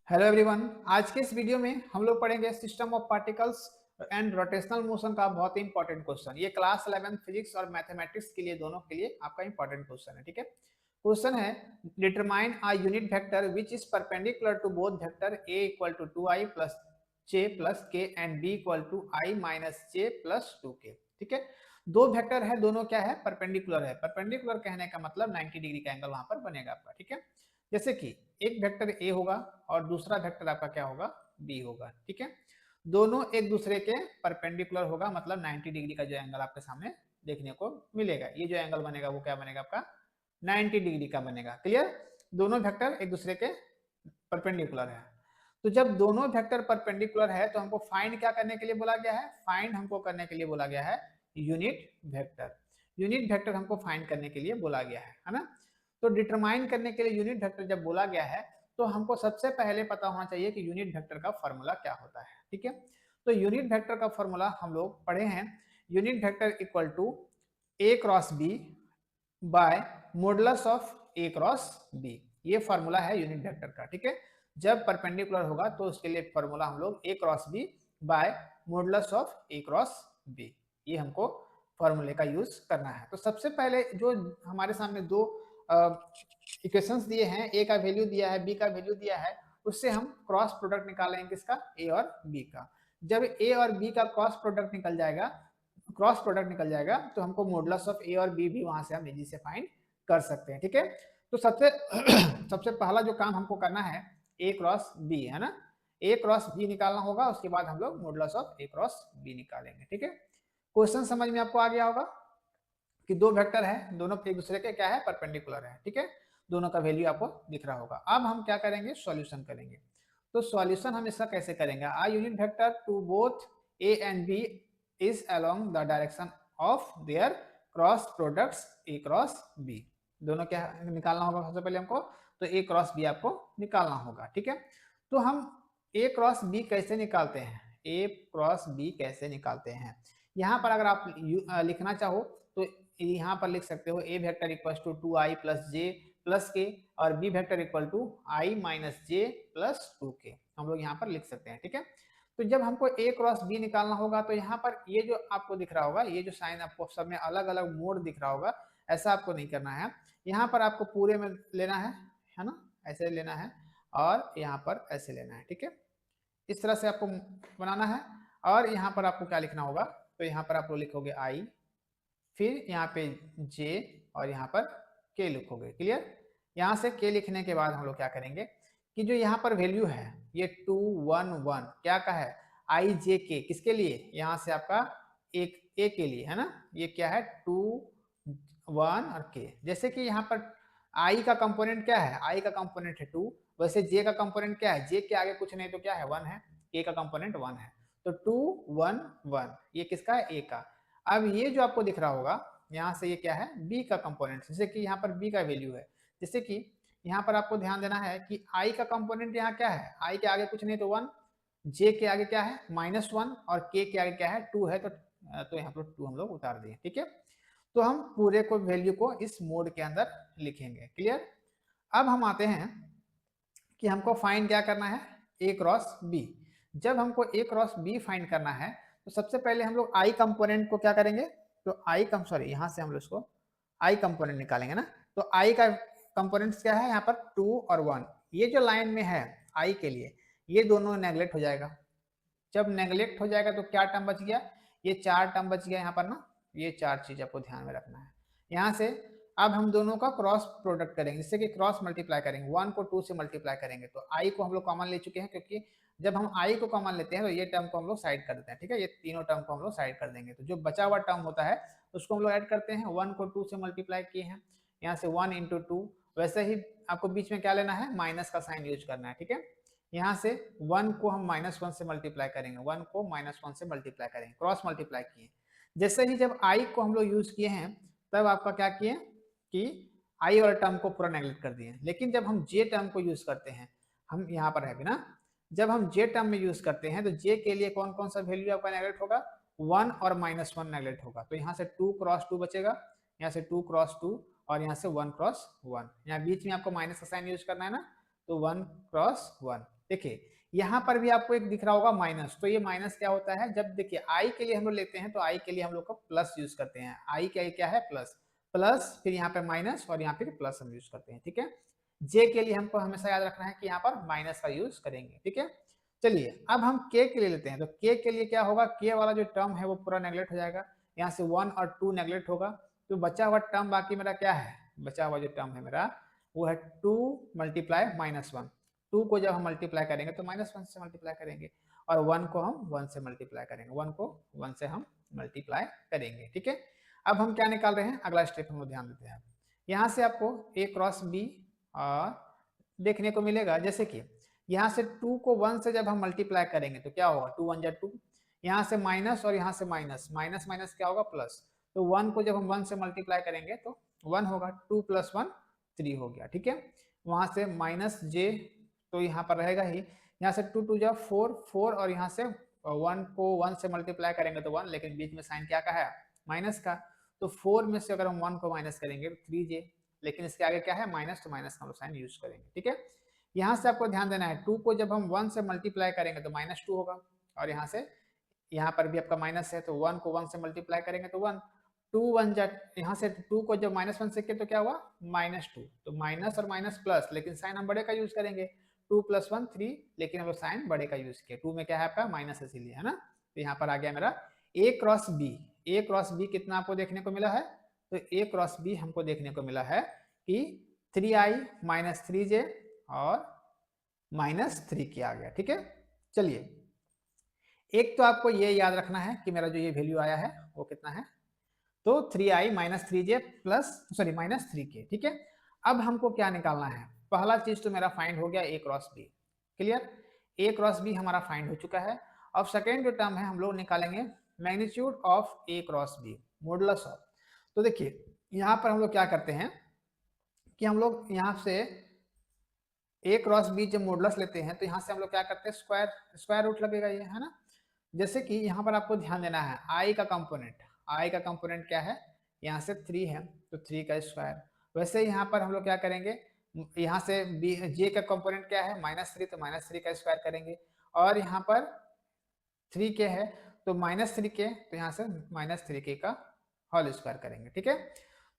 Hello everyone. आज के इस वीडियो में हम लोग पढ़ेंगे system of particles and rotational motion का बहुत ही इंपॉर्टेंट क्वेश्चन। ये क्लास 11 फिजिक्स और मैथमेटिक्स के लिए दोनों के लिए आपका इंपॉर्टेंट क्वेश्चन है। ठीक है, क्वेश्चन है determine a unit vector which is perpendicular to both vector A equal to 2i plus J plus K and B equal to I minus J plus 2k। ठीक है, दो वेक्टर है, दोनों क्या है, परपेंडिकुलर है। परपेंडिकुलर कहने का मतलब 90 डिग्री का एंगल वहां पर बनेगा आपका। ठीक है, जैसे कि एक वेक्टर ए होगा और दूसरा वेक्टर आपका क्या होगा, बी होगा। ठीक है, दोनों एक दूसरे के परपेंडिकुलर होगा, मतलब 90 डिग्री का जो एंगल आपके सामने देखने को मिलेगा। ये जो एंगल बनेगा वो क्या बनेगा, आपका 90 डिग्री का बनेगा। क्लियर, दोनों वेक्टर एक दूसरे के परपेंडिकुलर है। तो जब दोनों वेक्टर परपेंडिकुलर है तो हमको फाइंड क्या करने के लिए बोला गया है, फाइंड हमको करने के लिए बोला गया है यूनिट वेक्टर। यूनिट वेक्टर हमको फाइंड करने के लिए बोला गया है ना। तो डिटरमाइन करने के लिए यूनिट वेक्टर जब बोला गया है तो हमको सबसे पहले पता होना चाहिए कि यूनिट वेक्टर का फॉर्मूला क्या होता है। ठीक है, तो यूनिट वेक्टर का फॉर्मूला हम लोग पढ़े हैं, unit vector equal to a cross B by modulus of A cross B. ये फॉर्मूला है यूनिट वेक्टर का। ठीक है, जब परपेंडिकुलर होगा तो उसके लिए फॉर्मूला हम लोग A cross B by modulus of A cross B, ये हमको फॉर्मूले का यूज करना है। तो सबसे पहले जो हमारे सामने दो इक्वेशंस दिए हैं, ए का वैल्यू दिया है, बी का वैल्यू दिया है, उससे हम क्रॉस प्रोडक्ट निकालेंगे किसका, ए और बी का। जब ए और बी का क्रॉस प्रोडक्ट निकल जाएगा तो हमको मॉडुलस ऑफ ए और बी भी वहां से हम इजी से फाइंड कर सकते हैं। ठीक है, तो सबसे सबसे पहला जो काम हमको करना है ए क्रॉस बी है ना, ए क्रॉस बी निकालना होगा, उसके बाद हम लोग modulus of A cross b निकालेंगे। ठीक है, क्वेश्चन समझ में आपको आ गया होगा कि दो वेक्टर है, दोनों एक दूसरे के क्या है, परपेंडिकुलर है। ठीक है, दोनों का वैल्यू आपको दिख रहा होगा। अब हम क्या करेंगे, सॉल्यूशन करेंगे। तो सॉल्यूशन हम इसका कैसे करेंगे, a unit vector to both A and B is along the direction of their cross products A cross B. दोनों क्या निकालना होगा, सबसे पहले हमको तो ए क्रॉस बी आपको निकालना होगा। ठीक है, तो हम ए क्रॉस बी कैसे निकालते हैं, ए क्रॉस बी कैसे निकालते हैं, यहाँ पर अगर आप लिखना चाहो तो यहाँ पर लिख सकते हो A vector equal to 2i plus J plus K और B vector equal to I minus J plus 2k, हम लोग यहाँ पर लिख सकते हैं। ठीक है, तो जब हमको ए क्रॉस बी निकालना होगा तो यहाँ पर ये जो आपको दिख रहा होगा, ये जो साइन आपको सब में अलग अलग मोड दिख रहा होगा, ऐसा आपको नहीं करना है। यहाँ पर आपको पूरे में लेना है ना, ऐसे लेना है और यहाँ पर ऐसे लेना है। ठीक है, इस तरह से आपको बनाना है। और यहाँ पर आपको क्या लिखना होगा, तो यहाँ पर आप लोग लिखोगे आई, फिर यहाँ पे जे और यहाँ पर के लिखोगे। क्लियर, यहाँ से के लिखने के बाद हम लोग क्या करेंगे कि जो यहाँ पर वैल्यू है ये 2 1 1 क्या का है, आई जे के, किसके लिए, यहाँ से आपका एक ए के लिए है ना, ये क्या है 2 1 और के। जैसे कि यहाँ पर आई का कंपोनेंट क्या है, आई का कंपोनेंट है 2, वैसे जे का कंपोनेंट क्या है, जे के आगे कुछ नहीं तो क्या है 1 है, ए का कंपोनेंट 1 है, तो 2 1 1 ये किसका है, ए का। अब ये जो आपको दिख रहा होगा यहाँ से ये क्या है, बी का कंपोनेंट, जैसे कि यहाँ पर बी का वैल्यू है। जैसे कि यहाँ पर आपको ध्यान देना है कि आई का कंपोनेंट यहाँ क्या है, आई के आगे कुछ नहीं तो 1, जे के आगे क्या है -1 और के आगे क्या है 2 है, तो यहाँ पर 2 हम लोग उतार दिए। ठीक है, तो हम पूरे को वैल्यू को इस मोड के अंदर लिखेंगे। क्लियर, अब हम आते हैं कि हमको फाइंड क्या करना है, ए क्रॉस बी। जब हमको ए क्रॉस बी फाइंड करना है तो सबसे पहले हम लोग आई कंपोनेंट को क्या करेंगे, तो आई कम सॉरी यहाँ से हम लोग इसको आई कंपोनेंट निकालेंगे ना। तो आई का कंपोनेंट्स क्या है, यहाँ पर 2 और 1, ये जो लाइन में है आई के लिए ये दोनों नेगलेक्ट हो जाएगा। जब नेगलेक्ट हो जाएगा तो क्या टर्म बच गया, ये 4 टर्म बच गया यहाँ पर ना, ये 4 चीज आपको ध्यान में रखना है। यहाँ से अब हम दोनों का क्रॉस प्रोडक्ट करेंगे, जिससे कि क्रॉस मल्टीप्लाई करेंगे, 1 को 2 से मल्टीप्लाई करेंगे तो आई को हम लोग कॉमन ले चुके हैं, क्योंकि जब हम आई को कॉमन लेते हैं तो ये टर्म को हम लोग साइड कर देते हैं। ठीक है, ये तीनों टर्म को हम लोग साइड कर देंगे, तो जो बचा हुआ टर्म होता है उसको हम लोग ऐड करते हैं। 1 को 2 से मल्टीप्लाई किए हैं, यहाँ से 1 इंटू 2, वैसे ही आपको बीच में क्या लेना है, माइनस का साइन यूज करना है। ठीक है, यहाँ से 1 को हम -1 से मल्टीप्लाई करेंगे, 1 को -1 से मल्टीप्लाई करेंगे, क्रॉस मल्टीप्लाई किए। जैसे ही जब आई को हम लोग यूज किए हैं तब आपका क्या किए कि आई वाला टर्म को पूरा नेगलेक्ट कर दिए। लेकिन जब हम जे टर्म को यूज करते हैं, हम यहाँ पर है ना, जब हम जे टर्म में यूज करते हैं तो जे के लिए कौन कौन सा वैल्यू आपका नेगलेक्ट होगा, 1 और -1 नेगलेक्ट होगा, तो यहाँ से 2 क्रॉस 2 बचेगा, यहाँ से 2 क्रॉस 2 और यहाँ से 1 क्रॉस 1, यहाँ बीच में आपको माइनस का साइन यूज करना है ना, तो 1 क्रॉस 1। देखिए यहाँ पर भी आपको एक दिख रहा होगा माइनस, तो ये माइनस क्या होता है, जब देखिए आई के लिए हम लोग लेते हैं तो आई के लिए हम लोग का प्लस यूज करते हैं, आई के लिए क्या है प्लस, प्लस फिर यहाँ पे माइनस और यहाँ पे प्लस हम यूज करते हैं, ठीक है। जे के लिए हमको हमेशा याद रखना है कि यहाँ पर माइनस का यूज करेंगे, ठीक है। चलिए अब हम के लिए लेते हैं, तो के के लिए क्या होगा, के वाला जो टर्म है वो पूरा नेगलेक्ट हो जाएगा, यहाँ से 1 और 2 नेगलेक्ट होगा, तो बचा हुआ टर्म बाकी मेरा क्या है, बचा हुआ जो टर्म है मेरा वो है 2 मल्टीप्लाई -1। 2 को जब हम मल्टीप्लाई करेंगे तो -1 से मल्टीप्लाई करेंगे, और 1 को हम 1 से मल्टीप्लाई करेंगे, 1 को 1 से हम मल्टीप्लाई करेंगे, ठीक है। अब हम क्या निकाल रहे हैं, अगला स्टेप हम लोग ध्यान देते हैं। यहाँ से आपको a क्रॉस b देखने को मिलेगा, जैसे कि यहाँ से 2 को 1 से जब हम मल्टीप्लाई करेंगे तो क्या होगा, 2 1 2, यहाँ से माइनस और यहाँ से माइनस, माइनस माइनस क्या होगा प्लस, तो 1 को जब हम 1 से मल्टीप्लाई करेंगे तो 1 होगा, 2 + 1 3 हो गया, ठीक है। वहां से माइनस जे तो यहाँ पर रहेगा ही, यहाँ से 2 2 जा 4 4, और यहाँ से 1 को 1 से मल्टीप्लाई करेंगे तो 1, लेकिन बीच में साइन क्या का है, माइनस का, तो 4 में से अगर हम 1 को माइनस करेंगे तो 3j, लेकिन इसके आगे क्या है माइनस, तो माइनस का हम साइन यूज करेंगे, ठीक है। यहाँ से आपको ध्यान देना है 2 को जब हम 1 से मल्टीप्लाई करेंगे तो -2 होगा, और यहाँ से यहाँ पर भी आपका माइनस है तो 1 को 1 से मल्टीप्लाई करेंगे तो 1, 2 1 जा, यहाँ से 2 को जब -1 से किया तो क्या हुआ -2, तो माइनस और माइनस प्लस, लेकिन साइन हम बड़े का यूज करेंगे, 2 + 1 3, लेकिन हम लोग साइन बड़े का यूज किया, 2 में क्या है आपका माइनस, इसीलिए है ना। तो यहाँ पर आ गया मेरा a cross b, a cross b कितना आपको देखने को मिला है, तो a क्रॉस b हमको देखने को मिला है कि 3i - 3j और -3 किया आ गया, ठीक है। चलिए एक तो आपको ये याद रखना है कि मेरा जो ये वैल्यू आया है वो कितना है, तो 3i - 3j plus sorry -3k, ठीक है। अब हमको क्या निकालना है, पहला चीज तो मेरा फाइंड हो गया a cross b, clear, a cross b हमारा फाइंड हो चुका है। अब सेकेंड जो टर्म है हम लोग निकालेंगे magnitude of a cross b, modulus of. तो देखिए यहाँ पर हम लोग क्या करते हैं कि हम लोग यहाँ से a क्रॉस b जब मॉडुलस लेते हैं तो यहाँ से हम लोग क्या करते हैं, स्क्वायर रूट लगेगा ये, है ना। जैसे कि यहाँ पर आपको ध्यान देना है i का कंपोनेंट क्या है, यहाँ से 3 है तो 3 का स्क्वायर, वैसे यहाँ पर हम लोग क्या करेंगे, यहाँ से j का कंपोनेंट क्या है -3, तो -3 का स्क्वायर करेंगे, और यहाँ पर 3k है तो -3k, तो यहाँ से -3k का होल स्क्वायर करेंगे, ठीक है।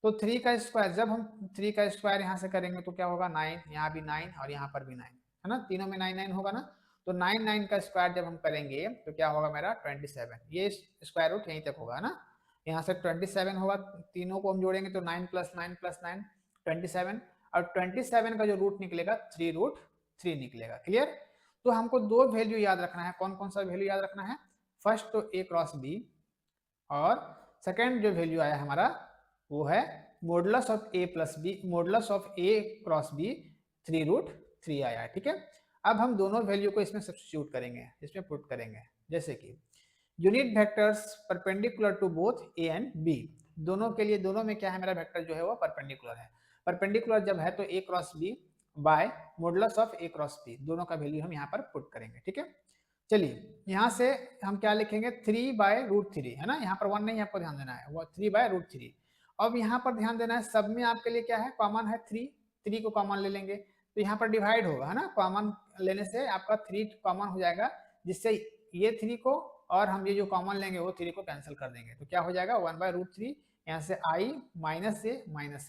तो 3 का स्क्वायर, जब हम 3 का स्क्वायर यहाँ से करेंगे तो क्या होगा 9, यहाँ भी 9 और यहाँ पर भी 9, है ना, तीनों में 9 9 होगा ना, तो 9 9 का स्क्वायर जब हम करेंगे तो क्या होगा मेरा 27, ये स्क्वायर रूट यहीं तक होगा ना, यहाँ से 27 होगा, तीनों को हम जोड़ेंगे तो 9 + 9 + 9 27, और 27 का जो रूट निकलेगा 3√3 निकलेगा, क्लियर। तो हमको दो वैल्यू याद रखना है, कौन कौन सा वैल्यू याद रखना है, फर्स्ट तो a क्रॉस b, और सेकेंड जो वैल्यू आया हमारा वो है modulus of a plus b, modulus of a cross b 3√3 आया है, ठीक है। अब हम दोनों वैल्यू को इसमें सब्स्टिट्यूट करेंगे, इसमें पुट करेंगे, जैसे कि unit vectors perpendicular to both a and b, दोनों के लिए, दोनों में क्या है मेरा वेक्टर जो है वो परपेंडिकुलर है, परपेंडिकुलर जब है तो a cross b by modulus of a cross b, दोनों का वैल्यू हम यहाँ पर पुट करेंगे, ठीक है। चलिए यहाँ से हम क्या लिखेंगे 3/√3, है ना, यहाँ पर 1 नहीं आपको ध्यान देना है, वो 3/√3। अब यहाँ पर ध्यान देना है सब में आपके लिए क्या है कॉमन है 3 को कॉमन ले लेंगे तो यहाँ पर डिवाइड होगा, है ना, कॉमन लेने से आपका 3 कॉमन हो जाएगा, जिससे ये 3 को और हम ये जो कॉमन लेंगे वो 3 को कैंसिल कर देंगे, तो क्या हो जाएगा 1/√3, यहाँ से i - a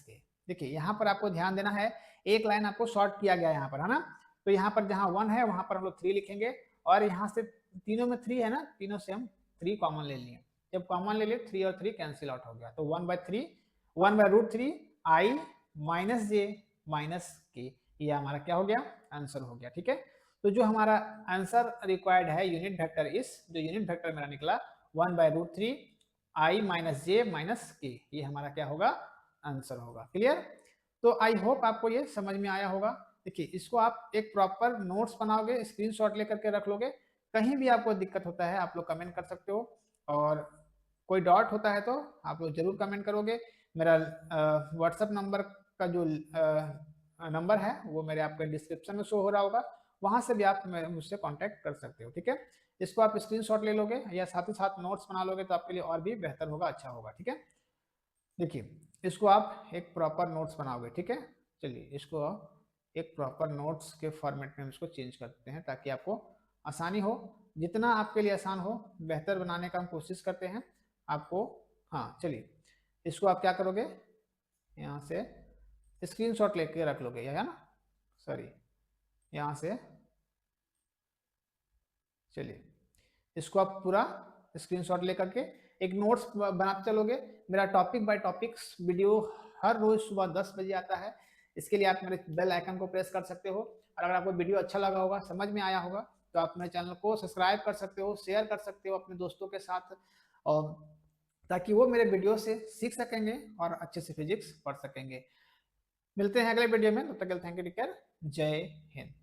- k। देखिए यहाँ पर आपको ध्यान देना है, एक लाइन आपको शॉर्ट किया गया यहाँ पर, है ना, तो यहाँ पर जहाँ 1 है वहां पर हम लोग 3 लिखेंगे, और यहाँ से तीनों में 3 है ना, तीनों से हम 3 कॉमन ले लिए, जब कॉमन ले लिए 3 और 3 कैंसिल आउट हो गया, तो 1/3 i - j - k, ये हमारा क्या हो गया आंसर हो गया, ठीक है। तो जो हमारा आंसर रिक्वायर्ड है यूनिट वेक्टर इस, जो यूनिट वेक्टर मेरा निकला 1/√3 i - j - k, ये हमारा क्या होगा आंसर होगा, क्लियर। तो आई होप आपको ये समझ में आया होगा। देखिए इसको आप एक प्रॉपर नोट्स बनाओगे, स्क्रीनशॉट लेकर के रख लोगे, कहीं भी आपको दिक्कत होता है आप लोग कमेंट कर सकते हो, और कोई डाउट होता है तो आप लोग जरूर कमेंट करोगे। मेरा व्हाट्सएप नंबर का जो नंबर है वो मेरे आपके डिस्क्रिप्शन में शो हो रहा होगा, वहां से भी आप मुझसे कांटेक्ट कर सकते हो, ठीक है। इसको आप स्क्रीनशॉट ले लोगे या साथ ही साथ नोट्स बना लोगे तो आपके लिए और भी बेहतर होगा, अच्छा होगा, ठीक है। देखिए इसको आप एक प्रॉपर नोट्स बनाओगे, ठीक है। चलिए इसको एक प्रॉपर नोट्स के फॉर्मेट में हम इसको चेंज करते हैं ताकि आपको आसानी हो, जितना आपके लिए आसान हो बेहतर बनाने का हम कोशिश करते हैं आपको। हाँ चलिए, इसको आप क्या करोगे, यहाँ से स्क्रीनशॉट लेके रख लोगे, है ना, सॉरी यहाँ से, चलिए इसको आप पूरा स्क्रीनशॉट लेकर के एक नोट्स बनाते चलोगे। मेरा टॉपिक बाय टॉपिक्स वीडियो हर रोज सुबह 10 बजे आता है। इसके लिए आप मेरे बेल आइकन को प्रेस कर सकते हो, और अगर आपको वीडियो अच्छा लगा होगा, समझ में आया होगा, तो आप मेरे चैनल को सब्सक्राइब कर सकते हो, शेयर कर सकते हो अपने दोस्तों के साथ, और ताकि वो मेरे वीडियो से सीख सकेंगे और अच्छे से फिजिक्स पढ़ सकेंगे। मिलते हैं अगले वीडियो में, तब तक के लिए थैंक यू, टेक केयर, जय हिंद।